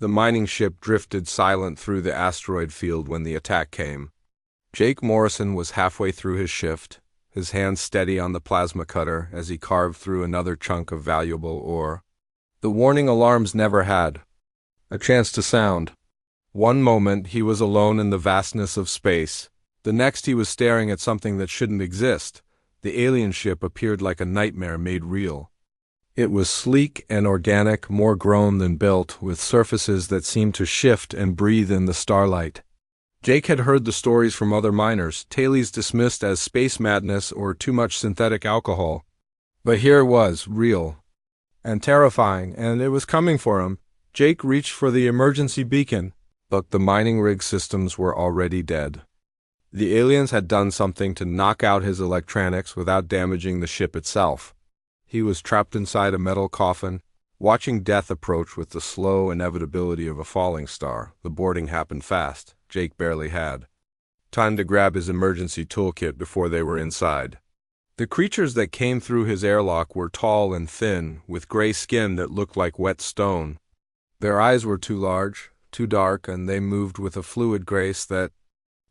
The mining ship drifted silent through the asteroid field when the attack came. Jake Morrison was halfway through his shift, his hand steady on the plasma cutter as he carved through another chunk of valuable ore. The warning alarms never had a chance to sound. One moment he was alone in the vastness of space. The next he was staring at something that shouldn't exist. The alien ship appeared like a nightmare made real. It was sleek and organic, more grown than built, with surfaces that seemed to shift and breathe in the starlight. Jake had heard the stories from other miners, tales dismissed as space madness or too much synthetic alcohol. But here it was, real and terrifying, and it was coming for him. Jake reached for the emergency beacon, but the mining rig systems were already dead. The aliens had done something to knock out his electronics without damaging the ship itself. He was trapped inside a metal coffin, watching death approach with the slow inevitability of a falling star. The boarding happened fast. Jake barely had time to grab his emergency toolkit before they were inside. The creatures that came through his airlock were tall and thin, with gray skin that looked like wet stone. Their eyes were too large, too dark, and they moved with a fluid grace that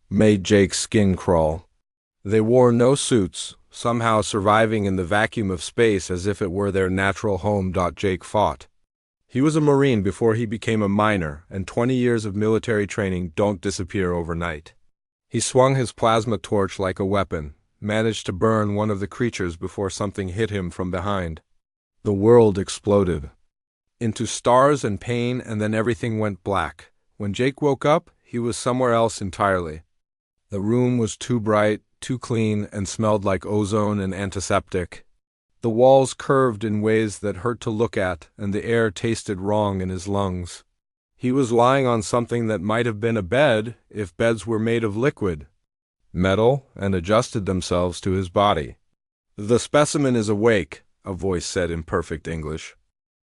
made Jake's skin crawl. They wore no suits, somehow surviving in the vacuum of space as if it were their natural home. Jake fought. He was a Marine before he became a miner, and 20 years of military training don't disappear overnight. He swung his plasma torch like a weapon, managed to burn one of the creatures before something hit him from behind. The world exploded into stars and pain, and then everything went black. When Jake woke up, he was somewhere else entirely. The room was too bright, too clean, and smelled like ozone and antiseptic. The walls curved in ways that hurt to look at, and the air tasted wrong in his lungs. He was lying on something that might have been a bed if beds were made of liquid metal and adjusted themselves to his body. "The specimen is awake," a voice said in perfect English.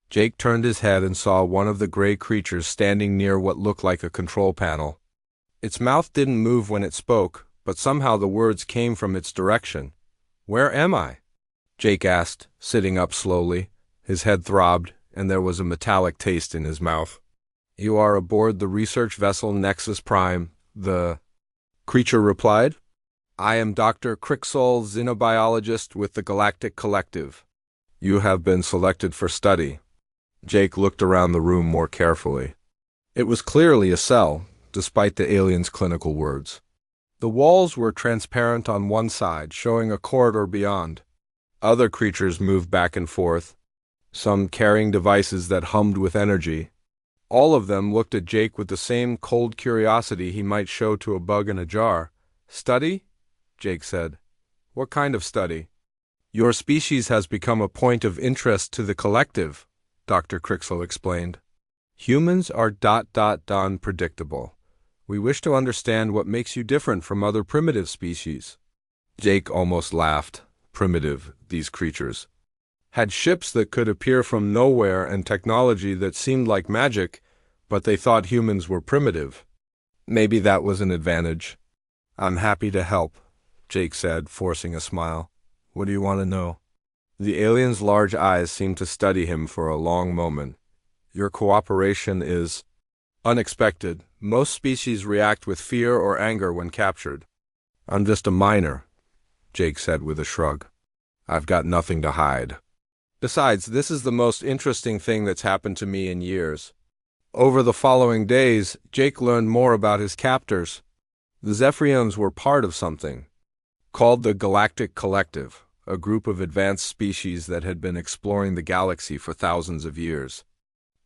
Jake turned his head and saw one of the gray creatures standing near what looked like a control panel. Its mouth didn't move when it spoke, but somehow the words came from its direction. "Where am I?" Jake asked, sitting up slowly. His head throbbed, and there was a metallic taste in his mouth. "You are aboard the research vessel Nexus Prime," the creature replied. "I am Dr. Crixol, xenobiologist with the Galactic Collective. You have been selected for study." Jake looked around the room more carefully. It was clearly a cell, despite the alien's clinical words. The walls were transparent on one side, showing a corridor beyond. Other creatures moved back and forth, some carrying devices that hummed with energy. All of them looked at Jake with the same cold curiosity he might show to a bug in a jar. "Study?" Jake said. "What kind of study?" "Your species has become a point of interest to the collective," Dr. Crixel explained. "Humans are unpredictable. We wish to understand what makes you different from other primitive species." Jake almost laughed. Primitive, these creatures had ships that could appear from nowhere and technology that seemed like magic, but they thought humans were primitive. Maybe that was an advantage. "I'm happy to help," Jake said, forcing a smile. "What do you want to know?" The alien's large eyes seemed to study him for a long moment. "Your cooperation is unexpected. Most species react with fear or anger when captured." "I'm just a miner," Jake said with a shrug. "I've got nothing to hide. Besides, this is the most interesting thing that's happened to me in years." Over the following days, Jake learned more about his captors. The Zephyrians were part of something called the Galactic Collective, a group of advanced species that had been exploring the galaxy for thousands of years.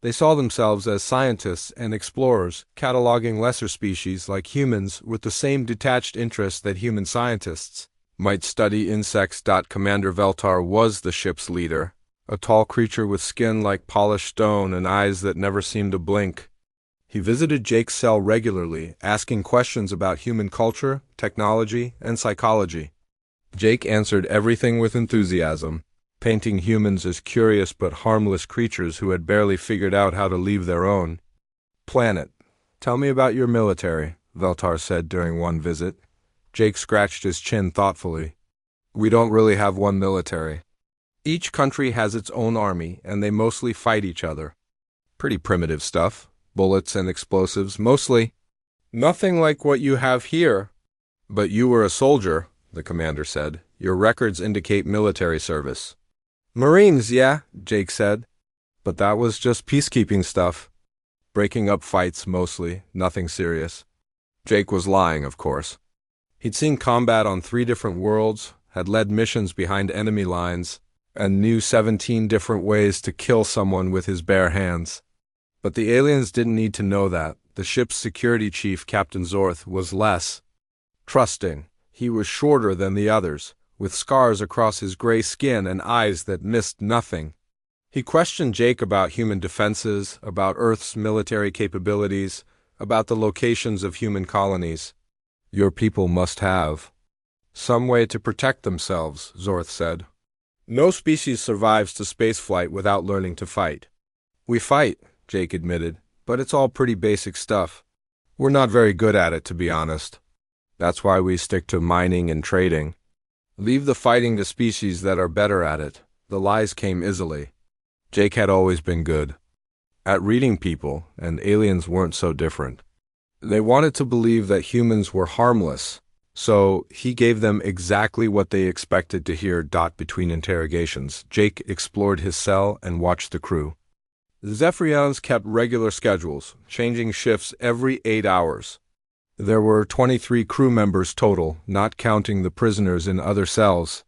They saw themselves as scientists and explorers, cataloging lesser species like humans with the same detached interest that human scientists might study insects. Commander Veltar was the ship's leader, a tall creature with skin like polished stone and eyes that never seemed to blink. He visited Jake's cell regularly, asking questions about human culture, technology, and psychology. Jake answered everything with enthusiasm, painting humans as curious but harmless creatures who had barely figured out how to leave their own planet. "Tell me about your military," Veltar said during one visit. Jake scratched his chin thoughtfully. "We don't really have one military. Each country has its own army, and they mostly fight each other." "Pretty primitive stuff," Bullets and explosives, mostly. Nothing like what you have here. But you were a soldier, the commander said. Your records indicate military service. Marines, yeah, Jake said. But that was just peacekeeping stuff. Breaking up fights, mostly, nothing serious. Jake was lying, of course. He'd seen combat on 3 different worlds, had led missions behind enemy lines, and knew 17 different ways to kill someone with his bare hands. But the aliens didn't need to know that. The ship's security chief, Captain Zorth, was less trusting. He was shorter than the others, with scars across his gray skin and eyes that missed nothing. He questioned Jake about human defenses, about Earth's military capabilities, about the locations of human colonies. Your people must have some way to protect themselves, Zorth said. No species survives to spaceflight without learning to fight. We fight, Jake admitted, but it's all pretty basic stuff. We're not very good at it, to be honest. That's why we stick to mining and trading. Leave the fighting to species that are better at it. The lies came easily. Jake had always been good at reading people, and aliens weren't so different. They wanted to believe that humans were harmless, so he gave them exactly what they expected to hear. Between interrogations, Jake explored his cell and watched the crew. The Zephyrians kept regular schedules, changing shifts every 8 hours. There were 23 crew members total, not counting the prisoners in other cells.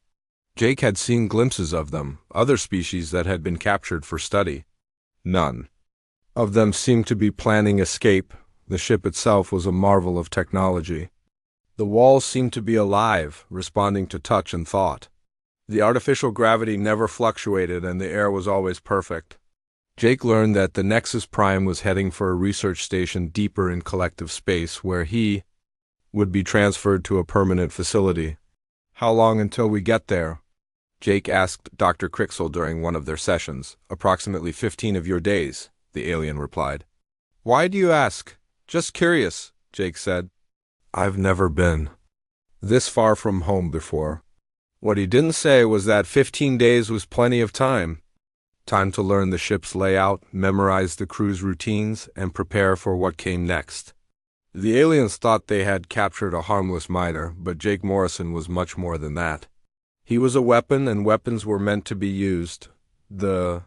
Jake had seen glimpses of them, other species that had been captured for study. None of them seemed to be planning escape. The ship itself was a marvel of technology. The walls seemed to be alive, responding to touch and thought. The artificial gravity never fluctuated and the air was always perfect. Jake learned that the Nexus Prime was heading for a research station deeper in collective space where he would be transferred to a permanent facility. How long until we get there? Jake asked Dr. Crixel during one of their sessions. Approximately 15 of your days, the alien replied. Why do you ask? Just curious, Jake said. I've never been this far from home before. What he didn't say was that 15 days was plenty of time. Time to learn the ship's layout, memorize the crew's routines, and prepare for what came next. The aliens thought they had captured a harmless miner, but Jake Morrison was much more than that. He was a weapon, and weapons were meant to be used. The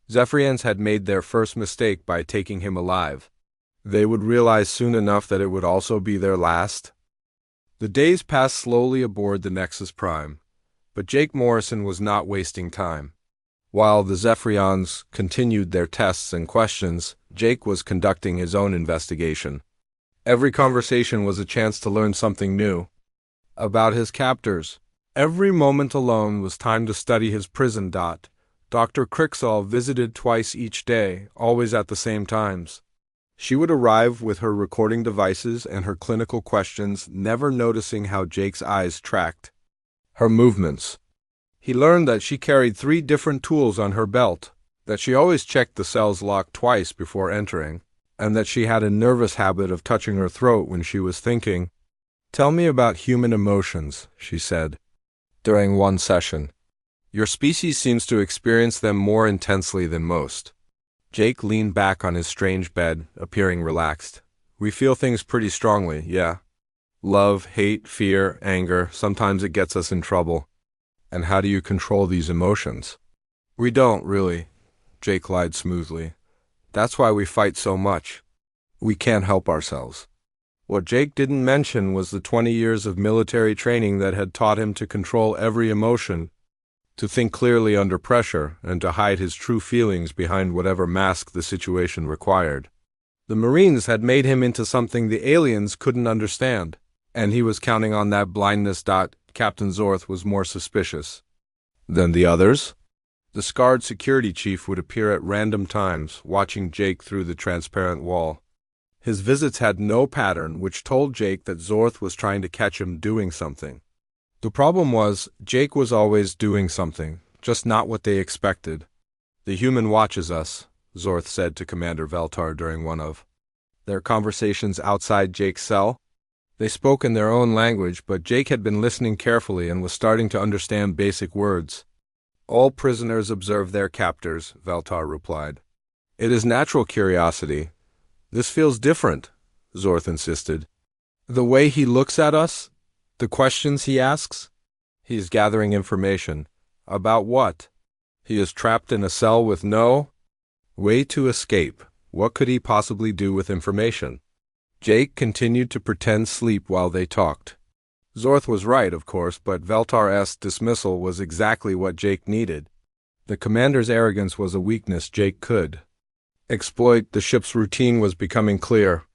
Zephyrians had made their first mistake by taking him alive. They would realize soon enough that it would also be their last. The days passed slowly aboard the Nexus Prime, but Jake Morrison was not wasting time. While the Zephyrians continued their tests and questions, Jake was conducting his own investigation. Every conversation was a chance to learn something new about his captors. Every moment alone was time to study his prison. Dr. Crixel visited twice each day, always at the same times. She would arrive with her recording devices and her clinical questions, never noticing how Jake's eyes tracked her movements. He learned that she carried 3 different tools on her belt, that she always checked the cell's lock twice before entering, and that she had a nervous habit of touching her throat when she was thinking. Tell me about human emotions, she said, during one session. Your species seems to experience them more intensely than most. Jake leaned back on his strange bed, appearing relaxed. We feel things pretty strongly, yeah. Love, hate, fear, anger, sometimes it gets us in trouble. And how do you control these emotions? We don't, really, Jake lied smoothly. That's why we fight so much. We can't help ourselves. What Jake didn't mention was the 20 years of military training that had taught him to control every emotion, to think clearly under pressure, and to hide his true feelings behind whatever mask the situation required. The Marines had made him into something the aliens couldn't understand, and he was counting on that blindness. Captain Zorth was more suspicious than the others. The scarred security chief would appear at random times, watching Jake through the transparent wall. His visits had no pattern, which told Jake that Zorth was trying to catch him doing something. The problem was, Jake was always doing something, just not what they expected. The human watches us, Zorth said to Commander Veltar during one of their conversations outside Jake's cell. They spoke in their own language, but Jake had been listening carefully and was starting to understand basic words. All prisoners observe their captors, Veltar replied. It is natural curiosity. This feels different, Zorth insisted. The way he looks at us? The questions he asks? He's gathering information. About what? He is trapped in a cell with no way to escape. What could he possibly do with information? Jake continued to pretend sleep while they talked. Zorth was right, of course, but Veltar's dismissal was exactly what Jake needed. The commander's arrogance was a weakness Jake could exploit. The ship's routine was becoming clear.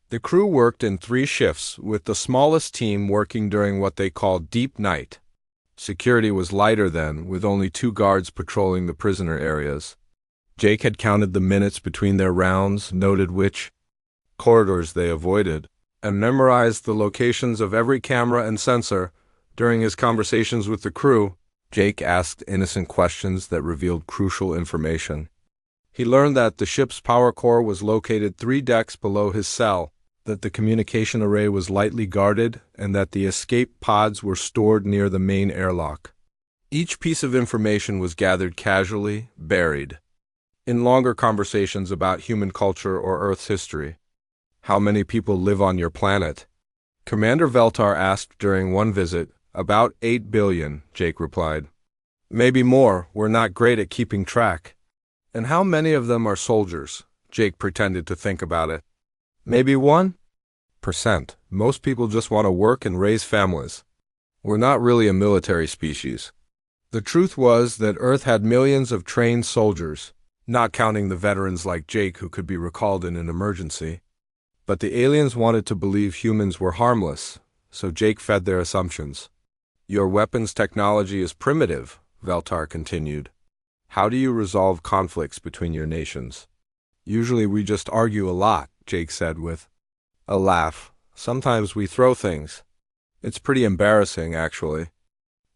The crew worked in 3 shifts, with the smallest team working during what they called deep night. Security was lighter then, with only 2 guards patrolling the prisoner areas. Jake had counted the minutes between their rounds, noted which corridors they avoided, and memorized the locations of every camera and sensor. During his conversations with the crew, Jake asked innocent questions that revealed crucial information. He learned that the ship's power core was located 3 decks below his cell, that the communication array was lightly guarded, and that the escape pods were stored near the main airlock. Each piece of information was gathered casually, buried in longer conversations about human culture or Earth's history. How many people live on your planet? Commander Veltar asked during one visit. About 8 billion, Jake replied. Maybe more, we're not great at keeping track. And how many of them are soldiers? Jake pretended to think about it. Maybe 1%. Most people just want to work and raise families. We're not really a military species. The truth was that Earth had millions of trained soldiers, not counting the veterans like Jake who could be recalled in an emergency. But the aliens wanted to believe humans were harmless, so Jake fed their assumptions. Your weapons technology is primitive, Veltar continued. How do you resolve conflicts between your nations? Usually we just argue a lot, Jake said with a laugh. Sometimes we throw things. It's pretty embarrassing, actually.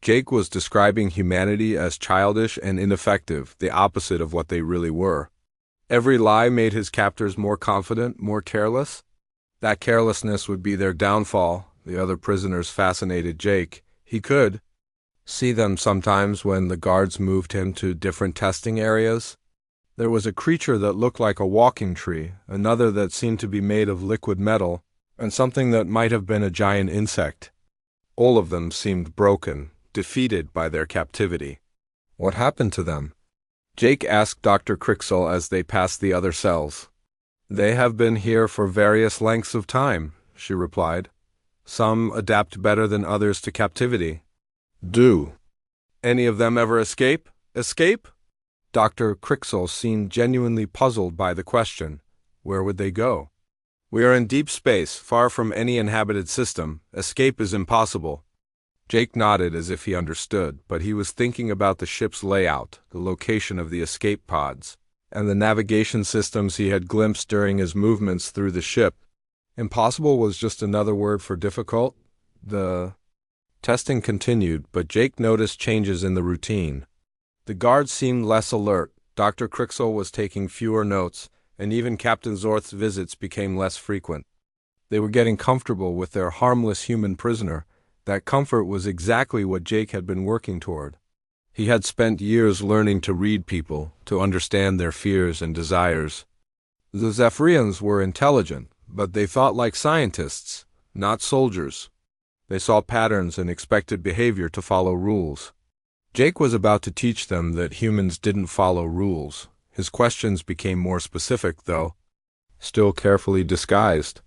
Jake was describing humanity as childish and ineffective, the opposite of what they really were. Every lie made his captors more confident, more careless. That carelessness would be their downfall. The other prisoners fascinated Jake. He could see them sometimes when the guards moved him to different testing areas. There was a creature that looked like a walking tree, another that seemed to be made of liquid metal, and something that might have been a giant insect. All of them seemed broken, defeated by their captivity. What happened to them? Jake asked Dr. Crixel as they passed the other cells. They have been here for various lengths of time, she replied. Some adapt better than others to captivity. Do any of them ever escape? Escape? Dr. Crixel seemed genuinely puzzled by the question. Where would they go? We are in deep space, far from any inhabited system. Escape is impossible. Jake nodded as if he understood, but he was thinking about the ship's layout, the location of the escape pods, and the navigation systems he had glimpsed during his movements through the ship. Impossible was just another word for difficult. The testing continued, but Jake noticed changes in the routine. The guards seemed less alert, Dr. Crixel was taking fewer notes, and even Captain Zorth's visits became less frequent. They were getting comfortable with their harmless human prisoner. That comfort was exactly what Jake had been working toward. He had spent years learning to read people, to understand their fears and desires. The Zephyrians were intelligent, but they thought like scientists, not soldiers. They saw patterns and expected behavior to follow rules. Jake was about to teach them that humans didn't follow rules. His questions became more specific, though, still carefully disguised.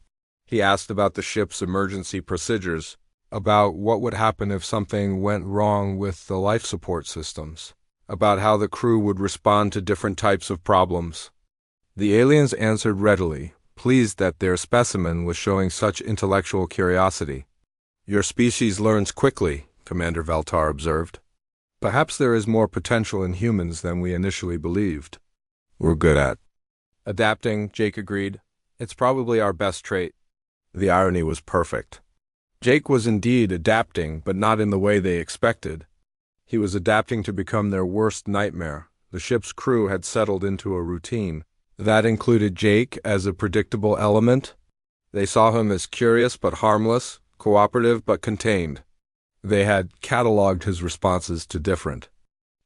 He asked about the ship's emergency procedures, about what would happen if something went wrong with the life support systems, about how the crew would respond to different types of problems. The aliens answered readily, pleased that their specimen was showing such intellectual curiosity. Your species learns quickly, Commander Veltar observed. Perhaps there is more potential in humans than we initially believed. We're good at adapting, Jake agreed. It's probably our best trait. The irony was perfect. Jake was indeed adapting, but not in the way they expected. He was adapting to become their worst nightmare. The ship's crew had settled into a routine. That included Jake as a predictable element. They saw him as curious but harmless, cooperative but contained. They had cataloged his responses to different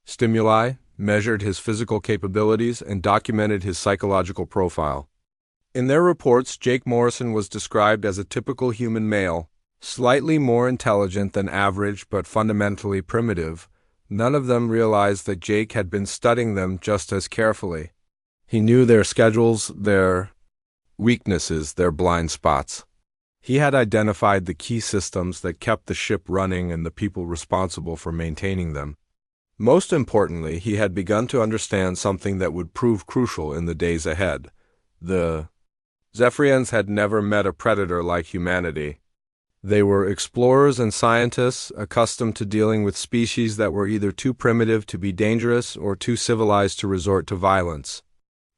stimuli, measured his physical capabilities, and documented his psychological profile. In their reports, Jake Morrison was described as a typical human male, slightly more intelligent than average but fundamentally primitive. None of them realized that Jake had been studying them just as carefully. He knew their schedules, their weaknesses, their blind spots. He had identified the key systems that kept the ship running and the people responsible for maintaining them. Most importantly, he had begun to understand something that would prove crucial in the days ahead. The Zephyrians had never met a predator like humanity. They were explorers and scientists, accustomed to dealing with species that were either too primitive to be dangerous or too civilized to resort to violence.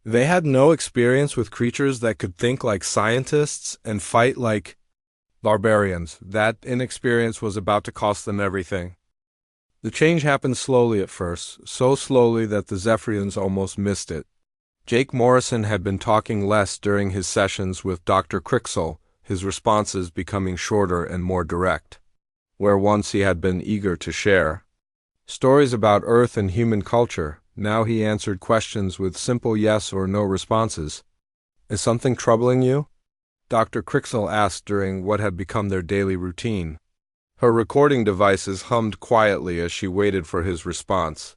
They had no experience with creatures that could think like scientists and fight like barbarians. That inexperience was about to cost them everything. The change happened slowly at first, so slowly that the Zephyrians almost missed it. Jake Morrison had been talking less during his sessions with Dr. Crixel, his responses becoming shorter and more direct. Where once he had been eager to share stories about Earth and human culture, now he answered questions with simple yes or no responses. "Is something troubling you?" Dr. Crixel asked during what had become their daily routine. Her recording devices hummed quietly as she waited for his response.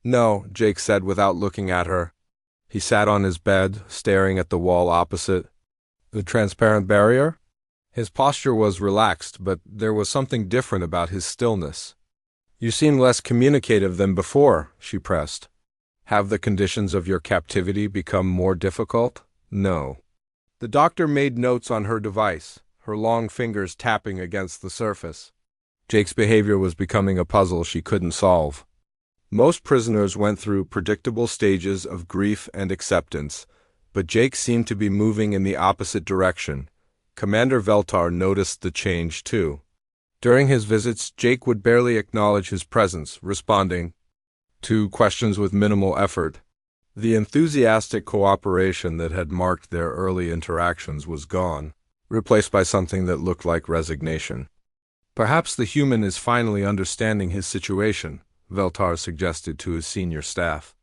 "No," Jake said without looking at her. He sat on his bed, staring at the wall opposite. "The transparent barrier?" His posture was relaxed, but there was something different about his stillness. "You seem less communicative than before," she pressed. "Have the conditions of your captivity become more difficult?" "No." The doctor made notes on her device, her long fingers tapping against the surface. Jake's behavior was becoming a puzzle she couldn't solve. Most prisoners went through predictable stages of grief and acceptance, but Jake seemed to be moving in the opposite direction. Commander Veltar noticed the change, too. During his visits, Jake would barely acknowledge his presence, responding to questions with minimal effort. The enthusiastic cooperation that had marked their early interactions was gone, replaced by something that looked like resignation. "Perhaps the human is finally understanding his situation," Veltar suggested to his senior staff.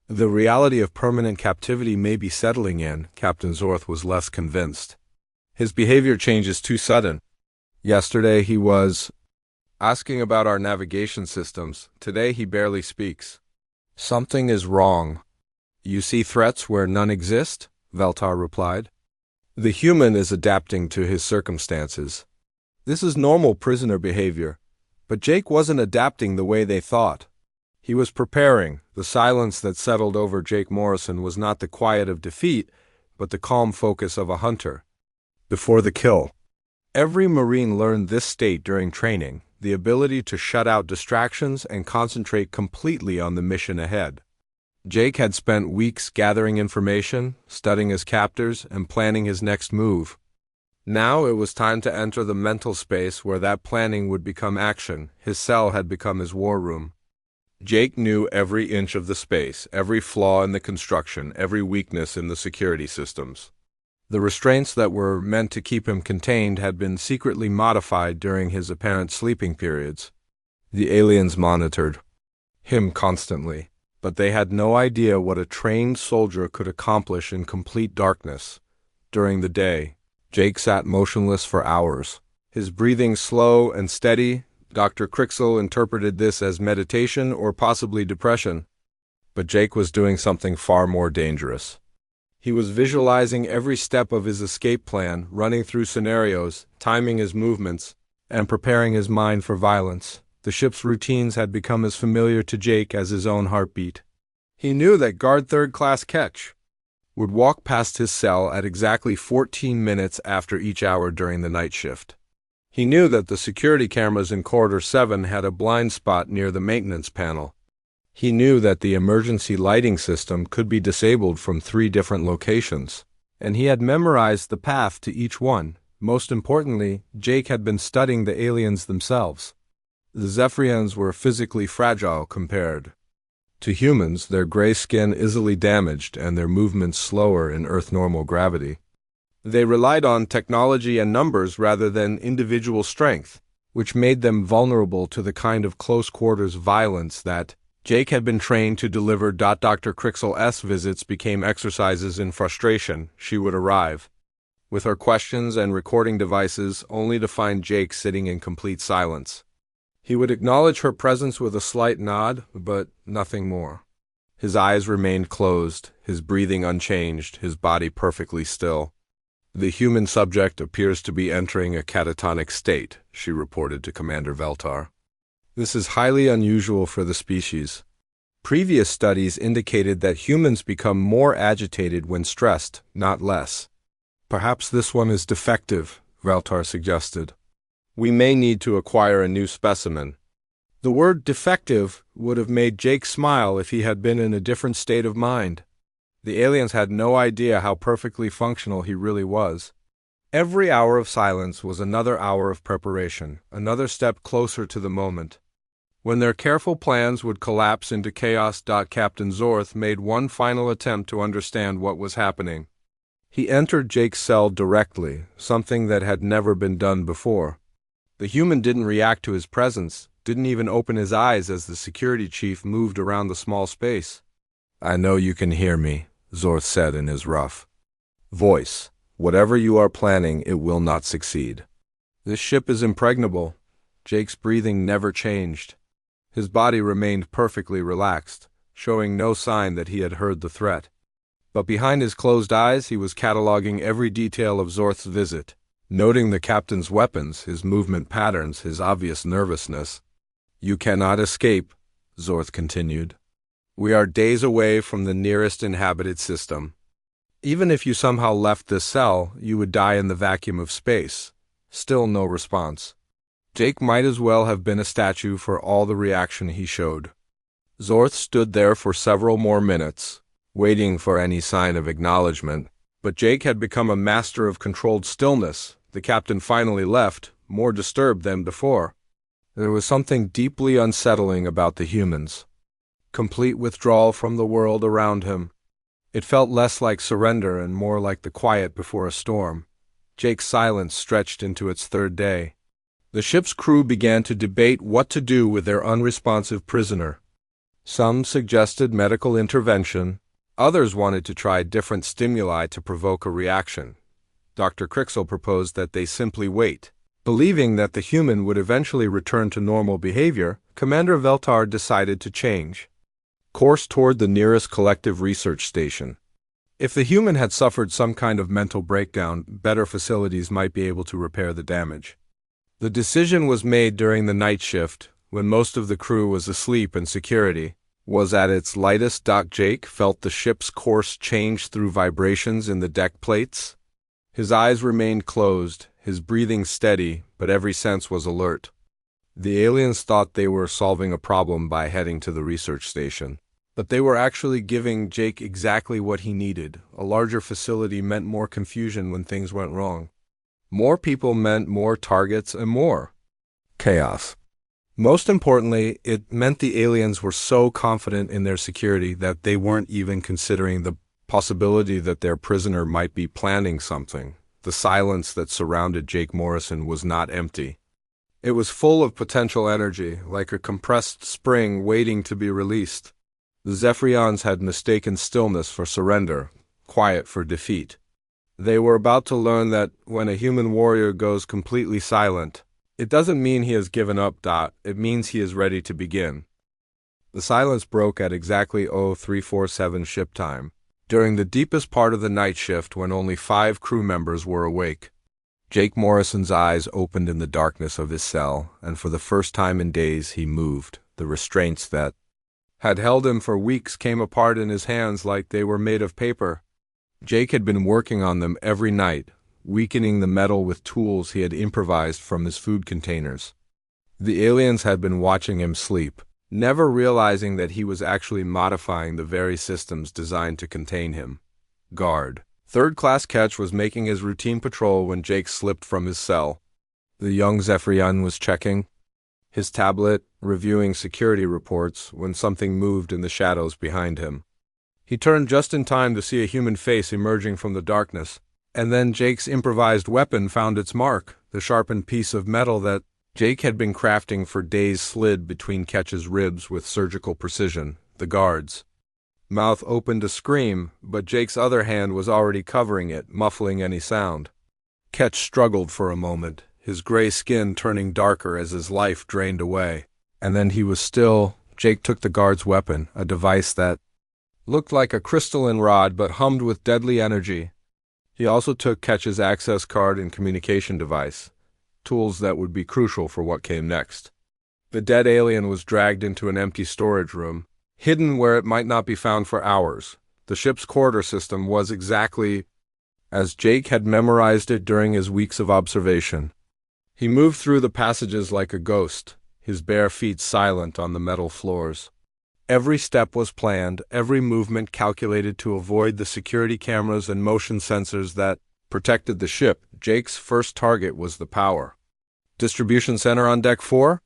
"The reality of permanent captivity may be settling in." Captain Zorth was less convinced. "His behavior change is too sudden. Yesterday he was asking about our navigation systems. Today he barely speaks. Something is wrong." "You see threats where none exist?" Veltar replied. "The human is adapting to his circumstances. This is normal prisoner behavior. But Jake wasn't adapting the way they thought. He was preparing. The silence that settled over Jake Morrison was not the quiet of defeat, but the calm focus of a hunter before the kill. Every Marine learned this state during training, the ability to shut out distractions and concentrate completely on the mission ahead. Jake had spent weeks gathering information, studying his captors, and planning his next move. Now it was time to enter the mental space where that planning would become action. His cell had become his war room. Jake knew every inch of the space, every flaw in the construction, every weakness in the security systems. The restraints that were meant to keep him contained had been secretly modified during his apparent sleeping periods. The aliens monitored him constantly, but they had no idea what a trained soldier could accomplish in complete darkness. During the day, Jake sat motionless for hours, his breathing slow and steady. Dr. Crixel interpreted this as meditation or possibly depression. But Jake was doing something far more dangerous. He was visualizing every step of his escape plan, running through scenarios, timing his movements, and preparing his mind for violence. The ship's routines had become as familiar to Jake as his own heartbeat. He knew that Guard Third Class Ketch would walk past his cell at exactly 14 minutes after each hour during the night shift. He knew that the security cameras in Corridor 7 had a blind spot near the maintenance panel. He knew that the emergency lighting system could be disabled from 3 different locations, and he had memorized the path to each one. Most importantly, Jake had been studying the aliens themselves. The Zephyrians were physically fragile compared to humans, their gray skin easily damaged and their movements slower in Earth-normal gravity. They relied on technology and numbers rather than individual strength, which made them vulnerable to the kind of close-quarters violence that Jake had been trained to deliver. Dr. Crixel's visits became exercises in frustration. She would arrive with her questions and recording devices, only to find Jake sitting in complete silence. He would acknowledge her presence with a slight nod, but nothing more. His eyes remained closed, his breathing unchanged, his body perfectly still. "The human subject appears to be entering a catatonic state," she reported to Commander Veltar. "This is highly unusual for the species. Previous studies indicated that humans become more agitated when stressed, not less." "Perhaps this one is defective," Veltar suggested. "We may need to acquire a new specimen." The word defective would have made Jake smile if he had been in a different state of mind. The aliens had no idea how perfectly functional he really was. Every hour of silence was another hour of preparation, another step closer to the moment when their careful plans would collapse into chaos. Captain Zorth made one final attempt to understand what was happening. He entered Jake's cell directly, something that had never been done before. The human didn't react to his presence, didn't even open his eyes as the security chief moved around the small space. "I know you can hear me," Zorth said in his rough voice. "Whatever you are planning, it will not succeed. This ship is impregnable." Jake's breathing never changed. His body remained perfectly relaxed, showing no sign that he had heard the threat. But behind his closed eyes, he was cataloging every detail of Zorth's visit, noting the captain's weapons, his movement patterns, his obvious nervousness. "You cannot escape," Zorth continued. "We are days away from the nearest inhabited system. Even if you somehow left this cell, you would die in the vacuum of space." Still no response. Jake might as well have been a statue for all the reaction he showed. Zorth stood there for several more minutes, waiting for any sign of acknowledgement, but Jake had become a master of controlled stillness. The captain finally left, more disturbed than before. There was something deeply unsettling about the humans. Complete withdrawal from the world around him. It felt less like surrender and more like the quiet before a storm. Jake's silence stretched into its third day. The ship's crew began to debate what to do with their unresponsive prisoner. Some suggested medical intervention. Others wanted to try different stimuli to provoke a reaction. Dr. Crixel proposed that they simply wait. Believing that the human would eventually return to normal behavior, Commander Veltar decided to change course toward the nearest collective research station. If the human had suffered some kind of mental breakdown, better facilities might be able to repair the damage. The decision was made during the night shift, when most of the crew was asleep and security was at its lightest. Jake felt the ship's course change through vibrations in the deck plates. His eyes remained closed, his breathing steady, but every sense was alert. The aliens thought they were solving a problem by heading to the research station, but they were actually giving Jake exactly what he needed. A larger facility meant more confusion when things went wrong. More people meant more targets and more chaos. Most importantly, it meant the aliens were so confident in their security that they weren't even considering the possibility that their prisoner might be planning something. The silence that surrounded Jake Morrison was not empty. It was full of potential energy, like a compressed spring waiting to be released. The Zephyrians had mistaken stillness for surrender, quiet for defeat. They were about to learn that when a human warrior goes completely silent, it doesn't mean he has given up. It means he is ready to begin. The silence broke at exactly 0347 ship time, during the deepest part of the night shift when only 5 crew members were awake. Jake Morrison's eyes opened in the darkness of his cell, and for the first time in days he moved. The restraints that had held him for weeks came apart in his hands like they were made of paper. Jake had been working on them every night, weakening the metal with tools he had improvised from his food containers. The aliens had been watching him sleep, never realizing that he was actually modifying the very systems designed to contain him. Guard. Third-class Ketch was making his routine patrol when Jake slipped from his cell. The young Zephyrian was checking his tablet, reviewing security reports, when something moved in the shadows behind him. He turned just in time to see a human face emerging from the darkness. And then Jake's improvised weapon found its mark, the sharpened piece of metal that Jake had been crafting for days slid between Ketch's ribs with surgical precision. The guard's mouth opened to scream, but Jake's other hand was already covering it, muffling any sound. Ketch struggled for a moment, his gray skin turning darker as his life drained away. And then he was still. Jake took the guard's weapon, a device that looked like a crystalline rod but hummed with deadly energy. He also took Ketch's access card and communication device, tools that would be crucial for what came next. The dead alien was dragged into an empty storage room, hidden where it might not be found for hours. The ship's corridor system was exactly as Jake had memorized it during his weeks of observation. He moved through the passages like a ghost, his bare feet silent on the metal floors. Every step was planned, every movement calculated to avoid the security cameras and motion sensors that protected the ship. Jake's first target was the power distribution center on Deck 4?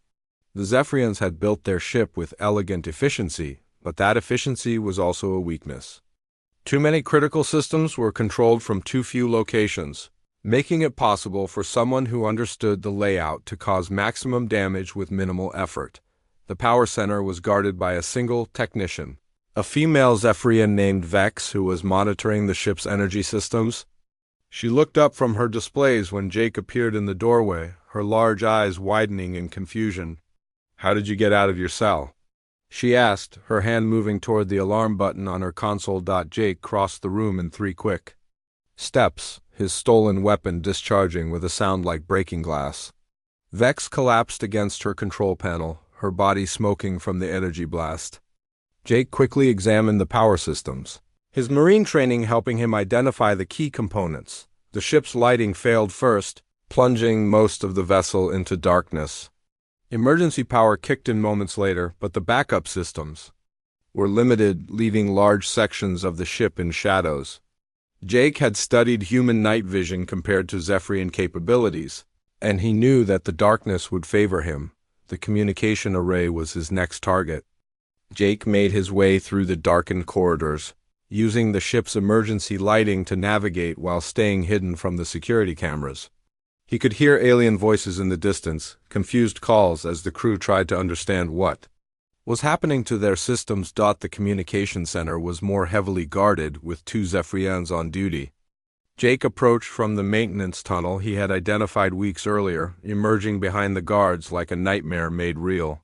The Zephyrians had built their ship with elegant efficiency, but that efficiency was also a weakness. Too many critical systems were controlled from too few locations, making it possible for someone who understood the layout to cause maximum damage with minimal effort. The power center was guarded by a single technician, a female Zephyrian named Vex, who was monitoring the ship's energy systems. She looked up from her displays when Jake appeared in the doorway, her large eyes widening in confusion. "How did you get out of your cell?" she asked, her hand moving toward the alarm button on her console. Jake crossed the room in 3 quick steps, his stolen weapon discharging with a sound like breaking glass. Vex collapsed against her control panel, her body smoking from the energy blast. Jake quickly examined the power systems, his marine training helping him identify the key components. The ship's lighting failed first, plunging most of the vessel into darkness. Emergency power kicked in moments later, but the backup systems were limited, leaving large sections of the ship in shadows. Jake had studied human night vision compared to Zephyrian capabilities, and he knew that the darkness would favor him. The communication array was his next target. Jake made his way through the darkened corridors, using the ship's emergency lighting to navigate while staying hidden from the security cameras. He could hear alien voices in the distance, confused calls as the crew tried to understand what was happening to their systems. The communication center was more heavily guarded, with 2 Zephyrians on duty. Jake approached from the maintenance tunnel he had identified weeks earlier, emerging behind the guards like a nightmare made real.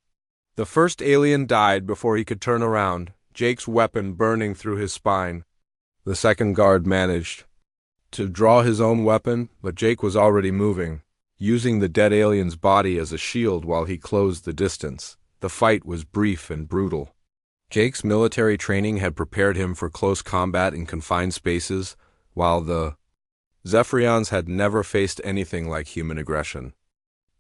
The first alien died before he could turn around, Jake's weapon burning through his spine. The second guard managed to draw his own weapon, but Jake was already moving, using the dead alien's body as a shield while he closed the distance. The fight was brief and brutal. Jake's military training had prepared him for close combat in confined spaces, while the Zephyrians had never faced anything like human aggression.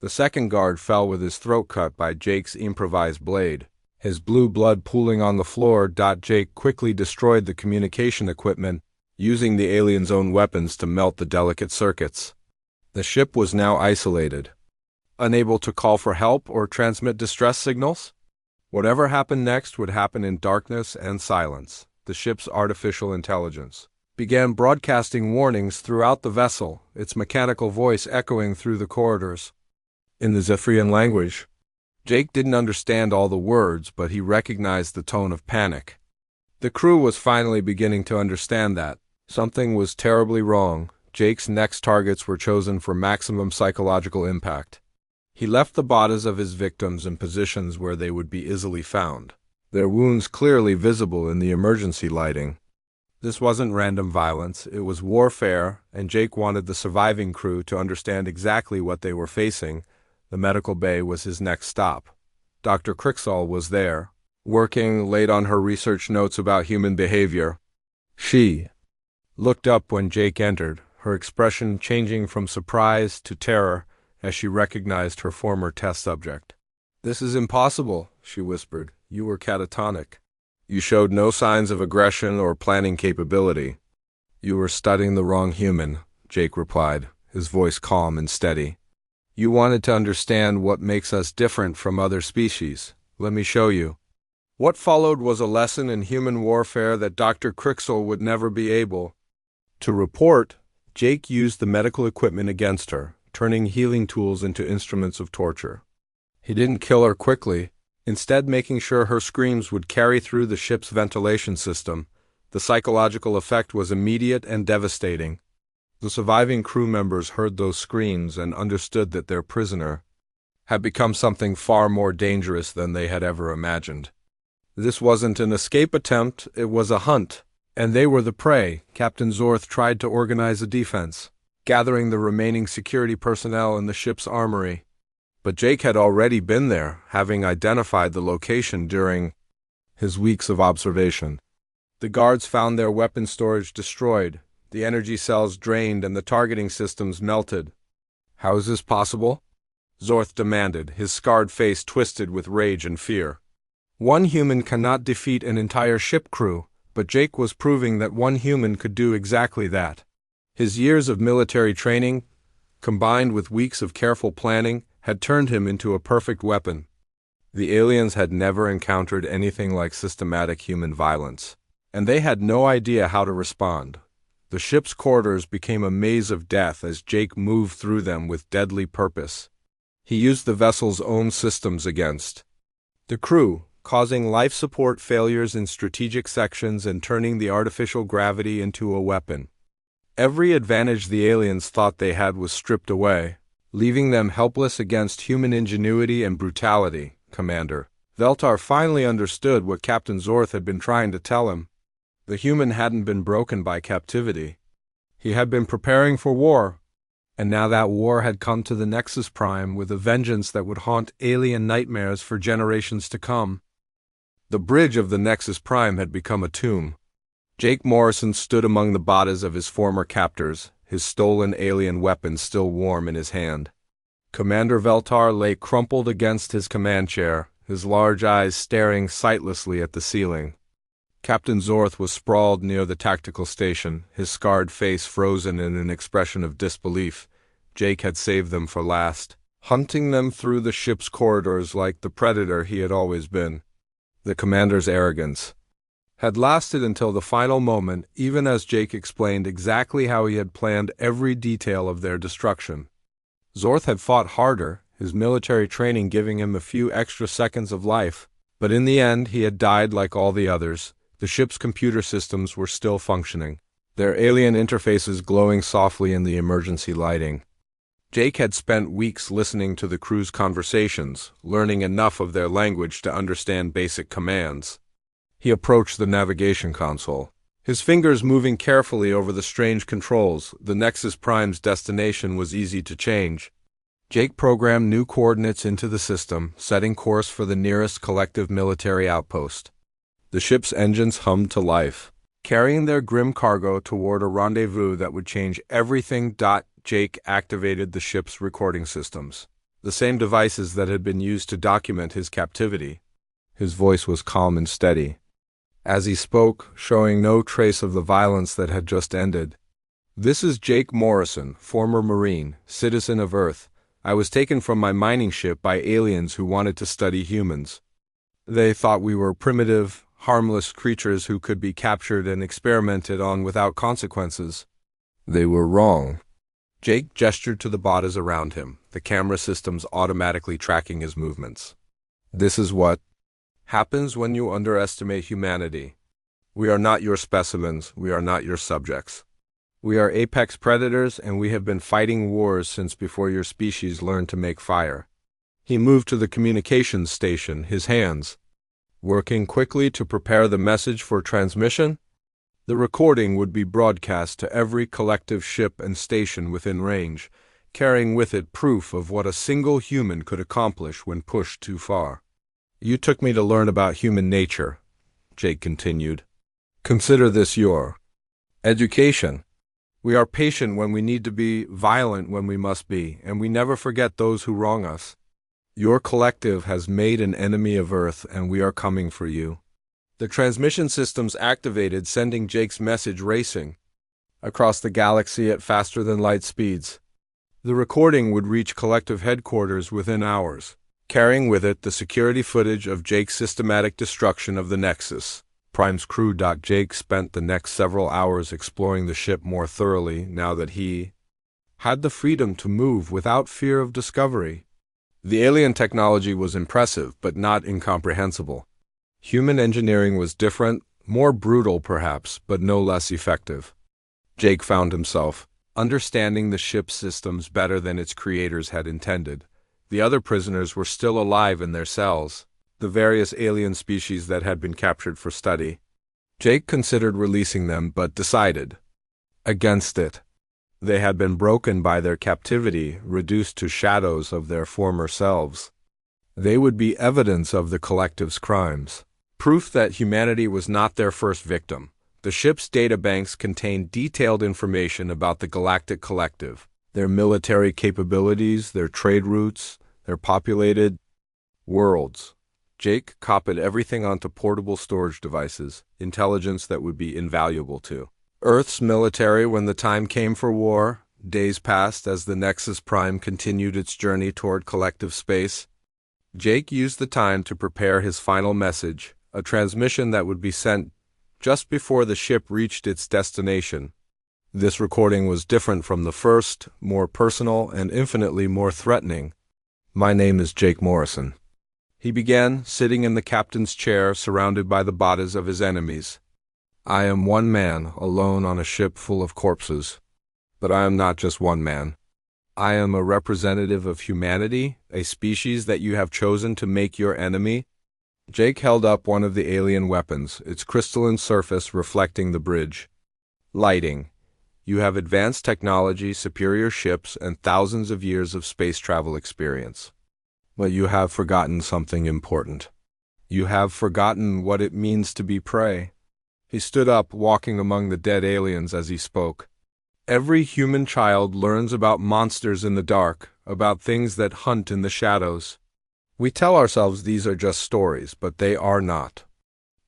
The second guard fell with his throat cut by Jake's improvised blade, his blue blood pooling on the floor. Jake quickly destroyed the communication equipment, using the alien's own weapons to melt the delicate circuits. The ship was now isolated, unable to call for help or transmit distress signals. Whatever happened next would happen in darkness and silence. The ship's artificial intelligence began broadcasting warnings throughout the vessel, its mechanical voice echoing through the corridors. In the Zephyrian language, Jake didn't understand all the words, but he recognized the tone of panic. The crew was finally beginning to understand that something was terribly wrong. Jake's next targets were chosen for maximum psychological impact. He left the bodies of his victims in positions where they would be easily found, their wounds clearly visible in the emergency lighting. This wasn't random violence, it was warfare, and Jake wanted the surviving crew to understand exactly what they were facing. The medical bay was his next stop. Dr. Crixall was there, working late on her research notes about human behavior. She looked up when Jake entered, her expression changing from surprise to terror as she recognized her former test subject. "This is impossible," she whispered. "You were catatonic. You showed no signs of aggression or planning capability." "You were studying the wrong human," Jake replied, his voice calm and steady. "You wanted to understand what makes us different from other species. Let me show you." What followed was a lesson in human warfare that Dr. Crixall would never be able to report. Jake used the medical equipment against her, turning healing tools into instruments of torture. He didn't kill her quickly, instead making sure her screams would carry through the ship's ventilation system. The psychological effect was immediate and devastating. The surviving crew members heard those screams and understood that their prisoner had become something far more dangerous than they had ever imagined. This wasn't an escape attempt, it was a hunt, and they were the prey. Captain Zorth tried to organize a defense, gathering the remaining security personnel in the ship's armory. But Jake had already been there, having identified the location during his weeks of observation. The guards found their weapon storage destroyed, the energy cells drained, and the targeting systems melted. "How is this possible?" Zorth demanded, his scarred face twisted with rage and fear. One human cannot defeat an entire ship crew, but Jake was proving that one human could do exactly that. His years of military training, combined with weeks of careful planning, had turned him into a perfect weapon. The aliens had never encountered anything like systematic human violence, and they had no idea how to respond. The ship's corridors became a maze of death as Jake moved through them with deadly purpose. He used the vessel's own systems against the crew, causing life support failures in strategic sections and turning the artificial gravity into a weapon. Every advantage the aliens thought they had was stripped away, leaving them helpless against human ingenuity and brutality. Commander Veltar finally understood what Captain Zorth had been trying to tell him. The human hadn't been broken by captivity. He had been preparing for war, and now that war had come to the Nexus Prime with a vengeance that would haunt alien nightmares for generations to come. The bridge of the Nexus Prime had become a tomb. Jake Morrison stood among the bodies of his former captors, his stolen alien weapon still warm in his hand. Commander Veltar lay crumpled against his command chair, his large eyes staring sightlessly at the ceiling. Captain Zorth was sprawled near the tactical station, his scarred face frozen in an expression of disbelief. Jake had saved them for last, hunting them through the ship's corridors like the predator he had always been. The commander's arrogance had lasted until the final moment, even as Jake explained exactly how he had planned every detail of their destruction. Zorth had fought harder, his military training giving him a few extra seconds of life, but in the end he had died like all the others. The ship's computer systems were still functioning, their alien interfaces glowing softly in the emergency lighting. Jake had spent weeks listening to the crew's conversations, learning enough of their language to understand basic commands. He approached the navigation console, his fingers moving carefully over the strange controls. The Nexus Prime's destination was easy to change. Jake programmed new coordinates into the system, setting course for the nearest collective military outpost. The ship's engines hummed to life, carrying their grim cargo toward a rendezvous that would change everything. Jake activated the ship's recording systems, the same devices that had been used to document his captivity. His voice was calm and steady, as he spoke, showing no trace of the violence that had just ended. "This is Jake Morrison, former Marine, citizen of Earth. I was taken from my mining ship by aliens who wanted to study humans. They thought we were primitive, harmless creatures who could be captured and experimented on without consequences. They were wrong." Jake gestured to the bodies around him, the camera systems automatically tracking his movements. "This is what happens when you underestimate humanity. We are not your specimens, we are not your subjects. We are apex predators, and we have been fighting wars since before your species learned to make fire." He moved to the communications station, his hands working quickly to prepare the message for transmission. The recording would be broadcast to every collective ship and station within range, carrying with it proof of what a single human could accomplish when pushed too far. "You took me to learn about human nature," Jake continued. "Consider this your education. We are patient when we need to be, violent when we must be, and we never forget those who wrong us. Your collective has made an enemy of Earth, and we are coming for you." The transmission systems activated, sending Jake's message racing across the galaxy at faster-than-light speeds. The recording would reach collective headquarters within hours, carrying with it the security footage of Jake's systematic destruction of the Nexus Prime's crew. Jake spent the next several hours exploring the ship more thoroughly now that he had the freedom to move without fear of discovery. The alien technology was impressive, but not incomprehensible. Human engineering was different, more brutal perhaps, but no less effective. Jake found himself understanding the ship's systems better than its creators had intended. The other prisoners were still alive in their cells, the various alien species that had been captured for study. Jake considered releasing them, but decided against it. They had been broken by their captivity, reduced to shadows of their former selves. They would be evidence of the collective's crimes, proof that humanity was not their first victim. The ship's databanks contained detailed information about the Galactic Collective, their military capabilities, their trade routes, their populated worlds. Jake copied everything onto portable storage devices, intelligence that would be invaluable to Earth's military when the time came for war. Days passed as the Nexus Prime continued its journey toward collective space. Jake used the time to prepare his final message, a transmission that would be sent just before the ship reached its destination. This recording was different from the first, more personal, and infinitely more threatening. "My name is Jake Morrison," he began, sitting in the captain's chair surrounded by the bodies of his enemies. "I am one man, alone on a ship full of corpses. But I am not just one man. I am a representative of humanity, a species that you have chosen to make your enemy." Jake held up one of the alien weapons, its crystalline surface reflecting the bridge. "Lighting. You have advanced technology, superior ships, and thousands of years of space travel experience. But you have forgotten something important. You have forgotten what it means to be prey." He stood up, walking among the dead aliens as he spoke. "Every human child learns about monsters in the dark, about things that hunt in the shadows. We tell ourselves these are just stories, but they are not.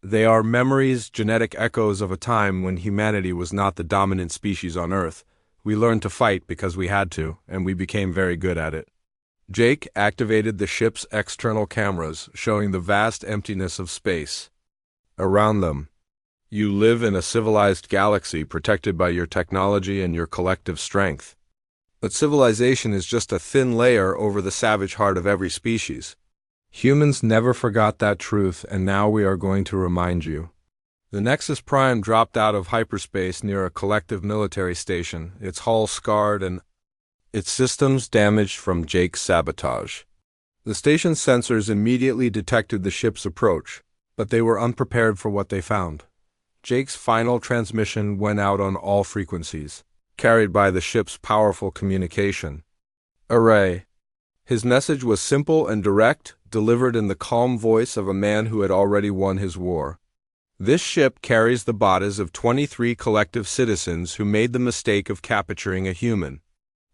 They are memories, genetic echoes of a time when humanity was not the dominant species on Earth. We learned to fight because we had to, and we became very good at it." Jake activated the ship's external cameras, showing the vast emptiness of space around them. "You live in a civilized galaxy protected by your technology and your collective strength. But civilization is just a thin layer over the savage heart of every species. Humans never forgot that truth, and now we are going to remind you." The Nexus Prime dropped out of hyperspace near a collective military station, its hull scarred and its systems damaged from Jake's sabotage. The station's sensors immediately detected the ship's approach, but they were unprepared for what they found. Jake's final transmission went out on all frequencies, carried by the ship's powerful communication array. His message was simple and direct, delivered in the calm voice of a man who had already won his war. "This ship carries the bodies of 23 collective citizens who made the mistake of capturing a human.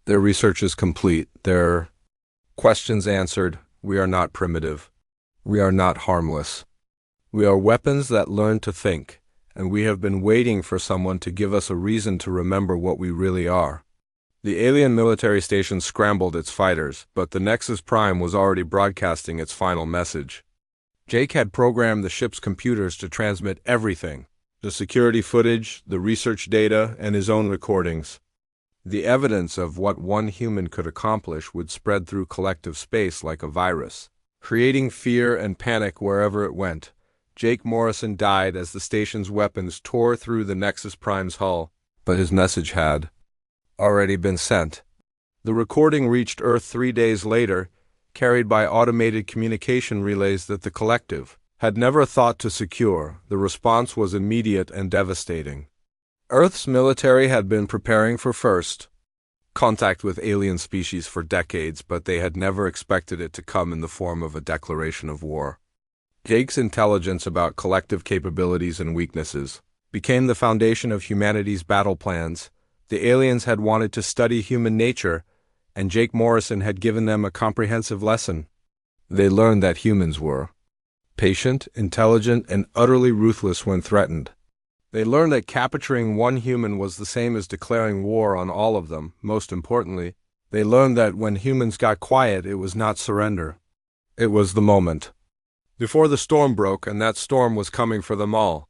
Their research is complete, their questions answered. We are not primitive. We are not harmless. We are weapons that learn to think, and we have been waiting for someone to give us a reason to remember what we really are." The alien military station scrambled its fighters, but the Nexus Prime was already broadcasting its final message. Jake had programmed the ship's computers to transmit everything: the security footage, the research data, and his own recordings. The evidence of what one human could accomplish would spread through collective space like a virus, creating fear and panic wherever it went. Jake Morrison died as the station's weapons tore through the Nexus Prime's hull, but his message had already been sent. The recording reached Earth 3 days later, carried by automated communication relays that the collective had never thought to secure. The response was immediate and devastating. Earth's military had been preparing for first contact with alien species for decades, but they had never expected it to come in the form of a declaration of war. Jake's intelligence about collective capabilities and weaknesses became the foundation of humanity's battle plans. The aliens had wanted to study human nature, and Jake Morrison had given them a comprehensive lesson. They learned that humans were patient, intelligent, and utterly ruthless when threatened. They learned that capturing one human was the same as declaring war on all of them. Most importantly, they learned that when humans got quiet, it was not surrender. It was the moment before the storm broke, and that storm was coming for them all.